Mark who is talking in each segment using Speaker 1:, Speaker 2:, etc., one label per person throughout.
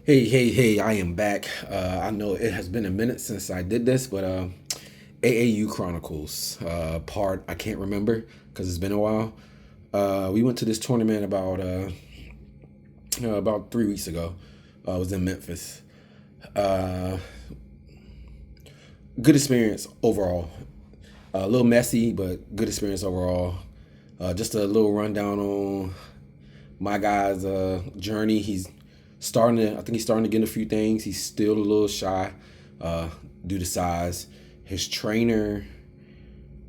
Speaker 1: Hey, I am back. I know it has been a minute since I did this, but AAU Chronicles, part I can't remember because it's been a while. We went to this tournament about 3 weeks ago. I was in Memphis. Uh, Good experience overall. A little messy, but good experience overall. Just a little rundown on my guy's journey. I think he's starting to get a few things. He's still a little shy uh, due to size. His trainer,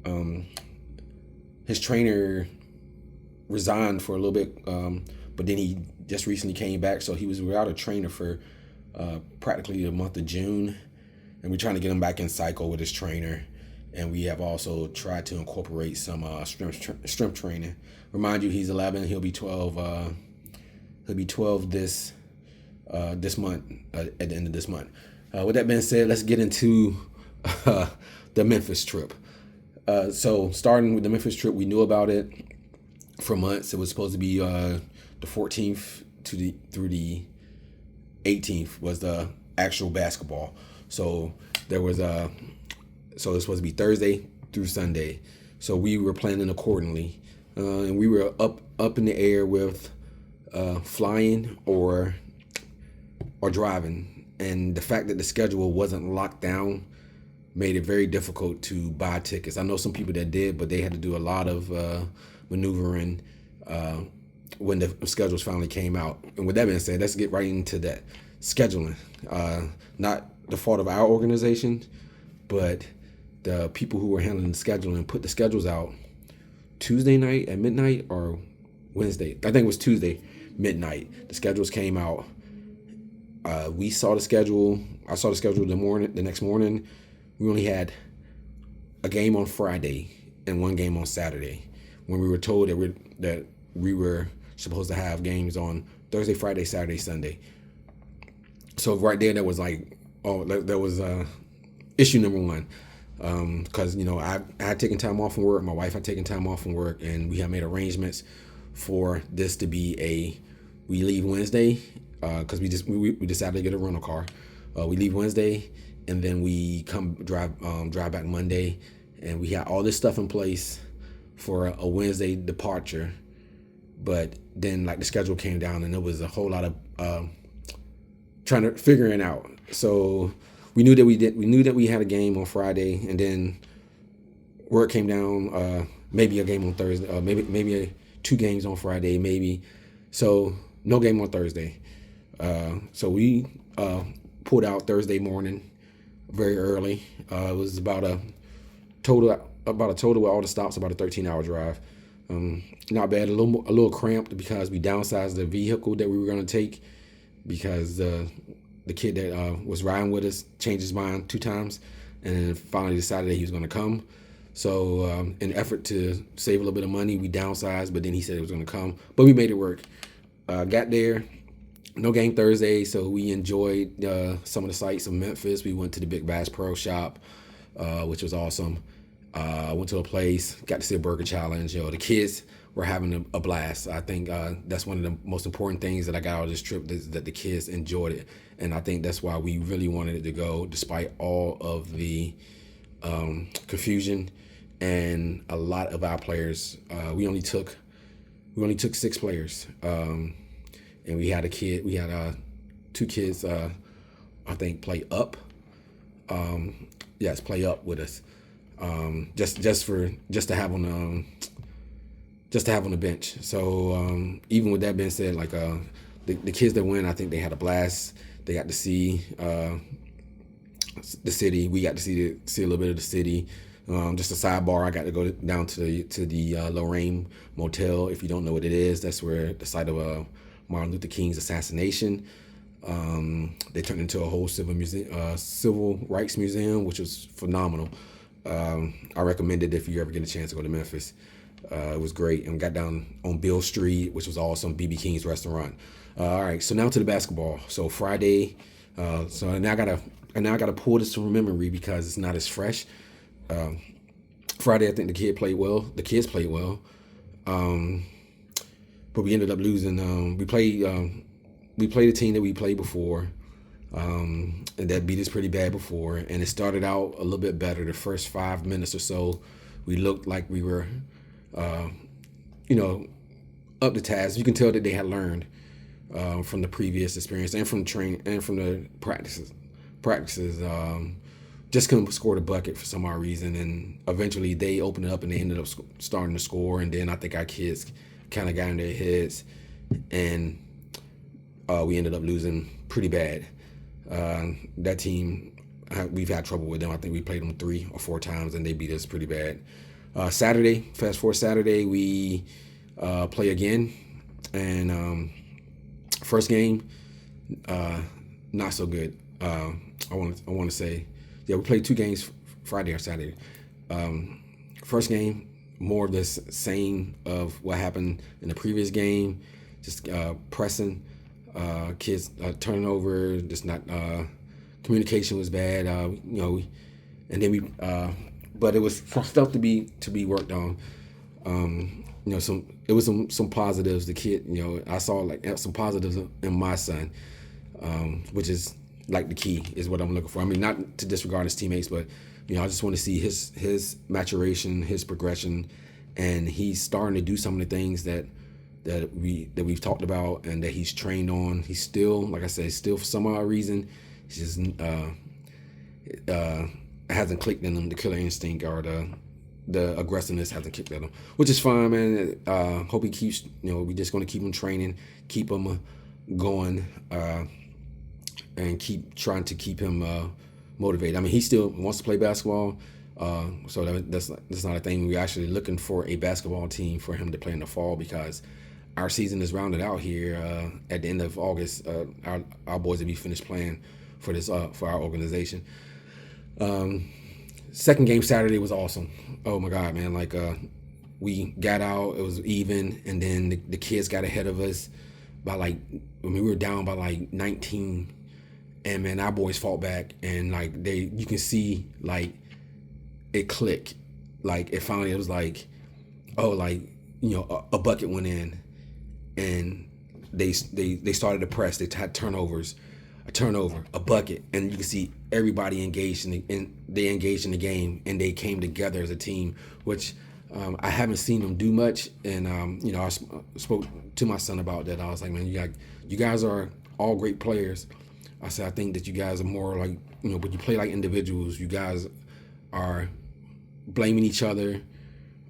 Speaker 1: um, his trainer resigned for a little bit, but then he just recently came back. So he was without a trainer for practically the month of June, and we're trying to get him back in cycle with his trainer. And we have also tried to incorporate some strength training. Remind you, he's 11. He'll be 12. He'll be 12 this month, at the end of this month. With that being said, let's get into the Memphis trip. So starting with the Memphis trip, we knew about it for months. It was supposed to be the 14th through the 18th was the actual basketball. So there was so it was supposed to be Thursday through Sunday. So we were planning accordingly, and we were up in the air with flying or driving. And the fact that the schedule wasn't locked down made it very difficult to buy tickets. I know some people that did, but they had to do a lot of maneuvering when the schedules finally came out. And with that being said, let's get right into that scheduling. Not the fault of our organization, but the people who were handling the scheduling put the schedules out Tuesday night at midnight or Wednesday. I think it was Tuesday midnight. The schedules came out. We saw the schedule. I saw the schedule the next morning. We only had a game on Friday and one game on Saturday, when we were told that we were supposed to have games on Thursday, Friday, Saturday, Sunday. So right there, that was like, that was issue number one. Because I had taken time off from work. My wife had taken time off from work, and we had made arrangements for this to be we leave Wednesday, because we decided to get a rental car. We leave Wednesday, and then we drive back Monday, and we had all this stuff in place for a Wednesday departure. But then like the schedule came down, and there was a whole lot of trying to figuring out. So we knew that we had a game on Friday, and then word came down, maybe a game on Thursday, maybe two games on Friday, maybe. So no game on Thursday. So we pulled out Thursday morning very early. It was about a total with all the stops, about a 13-hour drive. Not bad. A little cramped because we downsized the vehicle that we were going to take, because the kid that was riding with us changed his mind 2 times, and then finally decided that he was going to come. So in an effort to save a little bit of money, we downsized, but then he said it was going to come. But we made it work. Got there. No game Thursday, so we enjoyed some of the sights of Memphis. We went to the Big Bass Pro Shop, which was awesome. Went to a place, got to see a burger challenge. The kids were having a blast. I think that's one of the most important things that I got out of this trip, is that the kids enjoyed it. And I think that's why we really wanted it to go, despite all of the confusion. And a lot of our players, we only took 6 players. And we had two kids, I think, play up. Play up with us. Just to have on the bench. So even with that being said, like the kids that win, I think they had a blast. They got to see the city. We got to see a little bit of the city. Just a sidebar, I got to go down to the Lorraine Motel. If you don't know what it is, that's where the site of Martin Luther King's assassination. They turned into a whole civil rights museum, which was phenomenal. I recommend it if you ever get a chance to go to Memphis. It was great, and got down on Beale Street, which was awesome. BB King's restaurant. All right, so now to the basketball. So Friday, so now I gotta pull this from memory because it's not as fresh. Friday, I think the kids played well, but we ended up losing. We played we played a team that we played before, and that beat us pretty bad before. And it started out a little bit better. The first 5 minutes or so, we looked like we were, uh, you know, up to task. You can tell that they had learned from the previous experience and from the train and from the practices. Just couldn't score the bucket for some odd reason, and eventually they opened it up and they ended up starting to score. And then I think our kids kind of got in their heads, and we ended up losing pretty bad. That team, we've had trouble with them. I think we played them 3 or 4 times and they beat us pretty bad. Saturday, fast forward Saturday, we play again, and first game, not so good. I want to say, yeah, we played 2 games Friday or Saturday. First game, more of the same of what happened in the previous game, just pressing, kids turning over, just not communication was bad. And then we, but it was stuff to be worked on. It was some positives. The kid, I saw like some positives in my son, which is like the key is what I'm looking for. I mean, not to disregard his teammates, but I just want to see his maturation, his progression, and he's starting to do some of the things that we've talked about and that he's trained on. He's still, like I said, still for some odd reason, he's just hasn't clicked in him. The killer instinct or the aggressiveness hasn't kicked in him, which is fine, man. Hope he keeps. We're just going to keep him training, keep him going, and keep trying to keep him motivated. I mean, he still wants to play basketball, so that's not a thing. We're actually looking for a basketball team for him to play in the fall because our season is rounded out here at the end of August. Our boys will be finished playing for this for our organization. Second game Saturday was awesome. Oh my God, man! Like we got out, it was even, and then the kids got ahead of us by we were down by 19. And man, our boys fought back, and you can see it click. It was a bucket went in, and they started to press. They had turnovers, a turnover, a bucket, and you can see everybody engaged they engaged in the game, and they came together as a team, which I haven't seen them do much. And I spoke to my son about that. I was like, man, you guys are all great players. I said, I think that you guys are more but you play like individuals. You guys are blaming each other,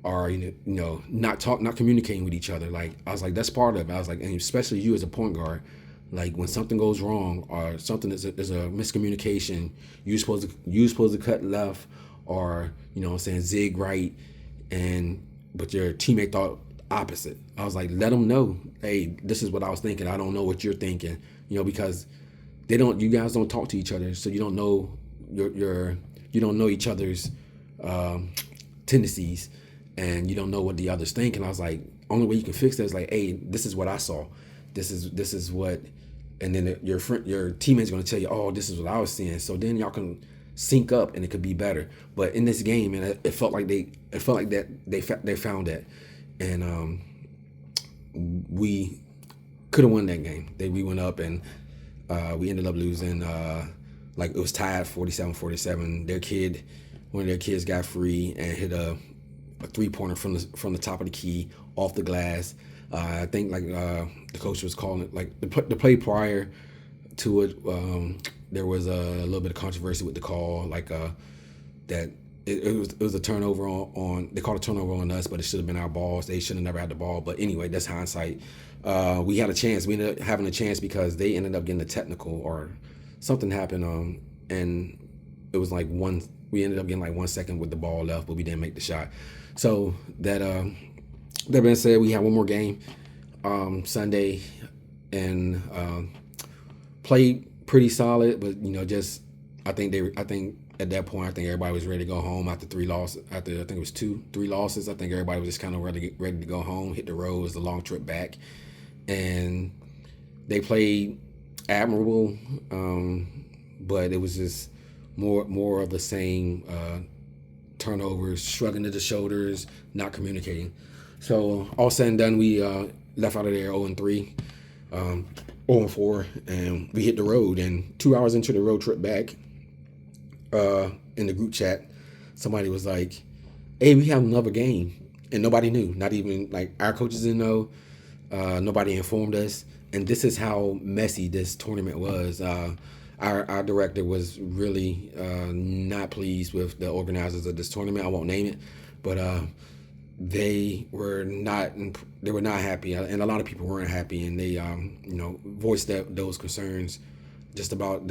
Speaker 1: or not communicating with each other. I was like, that's part of it. I was like, and especially you as a point guard, when something goes wrong or something is a miscommunication, you're supposed to cut left or zig right, but your teammate thought opposite. I was like, let them know, hey, this is what I was thinking. I don't know what you're thinking, because you guys don't talk to each other, so you don't know you don't know each other's tendencies, and you don't know what the other's thinking. I was like, only way you can fix that is hey, this is what I saw, this is what, and then your teammate's going to tell you, oh, this is what I was seeing, so then y'all can sync up and it could be better. But in this game, man, it felt like that they found that, and we could have won that game. We went up and we ended up losing. It was tied 47-47. One of their kids got free and hit a 3-pointer from the top of the key off the glass. I think the coach was calling it the play prior to it. There was a little bit of controversy with the call, that it was a turnover on. They called a turnover on us, but it should have been our balls. They should have never had the ball. But anyway, that's hindsight. We had a chance. We ended up having a chance because they ended up getting a technical or something happened. And it was we ended up getting 1 second with the ball left, but we didn't make the shot. So that being said, we have one more game Sunday, and played pretty solid. But I think at that point, I think everybody was ready to go home after 3 losses. After I think it was 3 losses, I think everybody was just kind of ready to go home, hit the road. It was a long trip back, and they played admirable, but it was just more of the same turnovers, shrugging to the shoulders, not communicating. So all said and done, we left out of there 0-3. 0-4, and we hit the road. And 2 hours into the road trip back, in the group chat, somebody was like, "Hey, we have another game," and nobody knew. Not even like our coaches didn't know. Nobody informed us, and this is how messy this tournament was. Our director was really not pleased with the organizers of this tournament. I won't name it, but they were not happy, and a lot of people weren't happy, and they voiced those concerns just about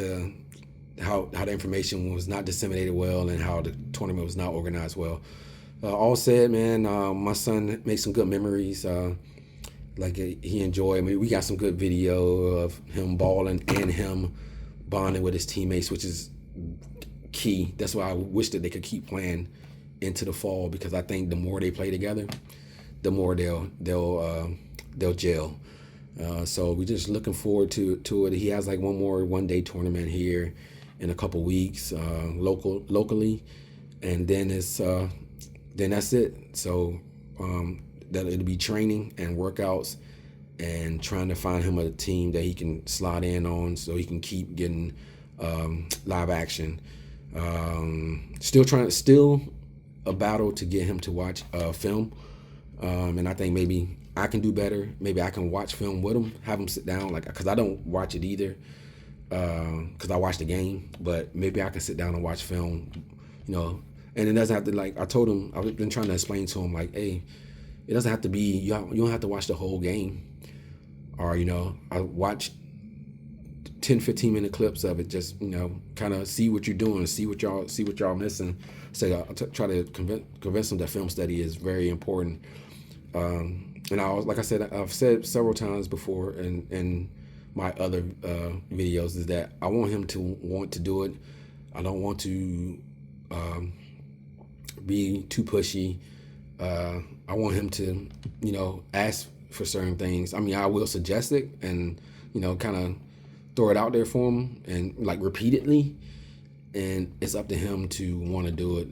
Speaker 1: how the information was not disseminated well and how the tournament was not organized well. All said, man, my son made some good memories. Like he enjoyed. I mean, we got some good video of him balling and him bonding with his teammates, which is key. That's why I wish that they could keep playing into the fall, because I think the more they play together, the more they'll gel. So we're just looking forward to it. He has like one more one-day tournament here in a couple weeks, locally, and then that's it. So that it'll be training and workouts and trying to find him a team that he can slide in on so he can keep getting live action. Still a battle to get him to watch film, and I think maybe I can do better. Maybe I can watch film with him, have him sit down, like, because I don't watch it either, because I watch the game, but maybe I can sit down and watch film, and it doesn't have to, like, I told him, I've been trying to explain to him, like, hey, it doesn't have to be, you don't have to watch the whole game, or, I watch 10-15 minute clips of it, just kind of see what you're doing, see what y'all missing. So I try to convince them that film study is very important. And like I said, I've said several times before in my other videos, is that I want him to want to do it. I don't want to be too pushy. I want him to ask for certain things. I mean, I will suggest it and kind of throw it out there for him, and like repeatedly, and it's up to him to want to do it.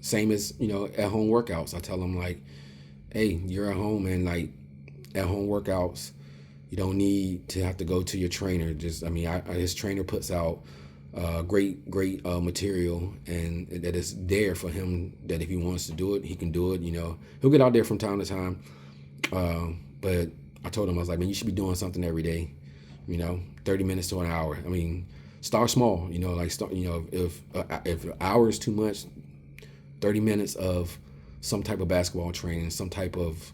Speaker 1: Same as at home workouts. I tell him, like, hey, you're at home, and like at home workouts, you don't need to have to go to your trainer. His trainer puts out great material, and that is there for him, that if he wants to do it, he can do it. He'll get out there from time to time, but I told him, I was like, man, you should be doing something every day, 30 minutes to an hour. I mean, start small, if an hour is too much, 30 minutes of some type of basketball training, some type of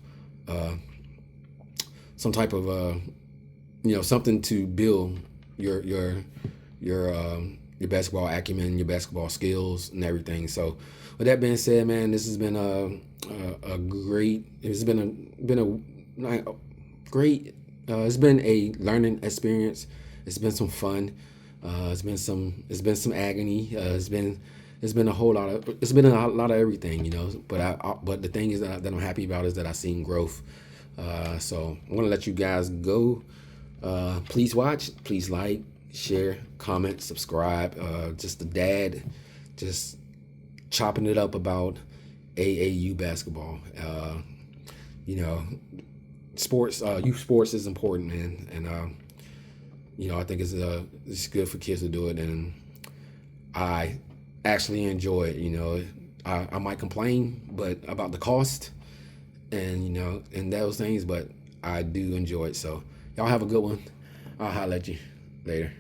Speaker 1: something to build your basketball acumen, your basketball skills, and everything. So, with that being said, man, this has been a great. It's been a learning experience. It's been some fun. It's been some agony. It's been a whole lot of. It's been a lot of everything, But the thing is that I'm happy about is that I've seen growth. So I'm gonna let you guys go. Please watch. Please like, share, comment, subscribe. Just the dad, just chopping it up about AAU basketball. Sports, youth sports is important, man, and I think it's good for kids to do it, and I actually enjoy it. I might complain, but about the cost and and those things, but I do enjoy it. So y'all have a good one. I'll holler at you later.